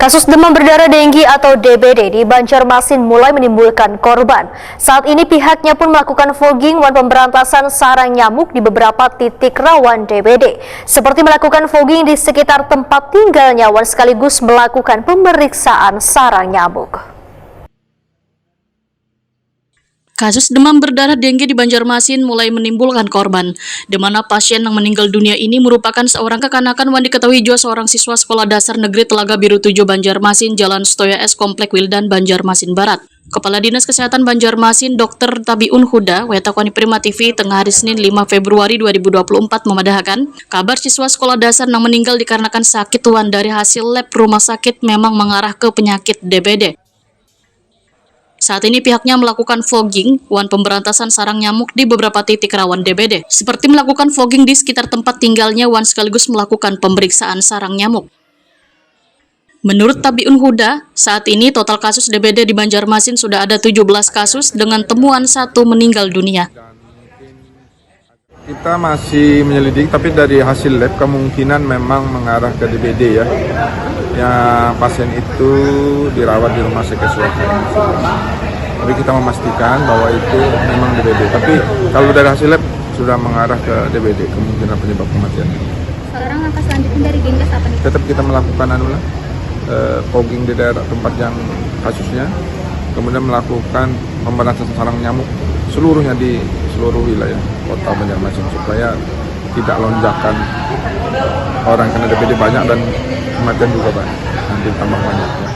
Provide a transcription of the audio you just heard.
Kasus demam berdarah denggi atau DBD di Banjarmasin mulai menimbulkan korban. Saat ini pihaknya pun melakukan fogging wan pemberantasan sarang nyamuk di beberapa titik rawan DBD. Seperti melakukan fogging di sekitar tempat tinggalnya wan sekaligus melakukan pemeriksaan sarang nyamuk. Kasus demam berdarah denggi di Banjarmasin mulai menimbulkan korban, di mana pasien yang meninggal dunia ini merupakan seorang kekanakan yang diketahui juga seorang siswa Sekolah Dasar Negeri Telaga Biru 7 Banjarmasin, Jalan Stoya S Komplek Wildan, Banjarmasin Barat. Kepala Dinas Kesehatan Banjarmasin, Dr. Tabiun Huda, Wetakoni Prima TV, tengah hari Senin 5 Februari 2024 memedahkan kabar siswa sekolah dasar yang meninggal dikarenakan sakit wan dari hasil lab rumah sakit memang mengarah ke penyakit DBD. Saat ini pihaknya melakukan fogging wan pemberantasan sarang nyamuk di beberapa titik rawan DBD, seperti melakukan fogging di sekitar tempat tinggalnya wan sekaligus melakukan pemeriksaan sarang nyamuk. Menurut Tabiun Huda, saat ini total kasus DBD di Banjarmasin sudah ada 17 kasus dengan temuan 1 meninggal dunia. Kita masih menyelidiki, tapi dari hasil lab kemungkinan memang mengarah ke DBD ya. Yang pasien itu dirawat di rumah sakit swasta. Tapi kita memastikan bahwa itu memang DBD. Tapi kalau dari hasil lab sudah mengarah ke DBD, kemungkinan penyebab kematian. Sekarang langkah selanjutnya dari Dinkes apa nih? Tetap kita melakukan fogging di daerah tempat yang kasusnya, kemudian melakukan pemberantasan sarang nyamuk seluruhnya di seluruh wilayah kota Banjarmasin supaya tidak lonjakan orang kena DBD banyak dan kematian juga banyak, nanti tambah banyak ya.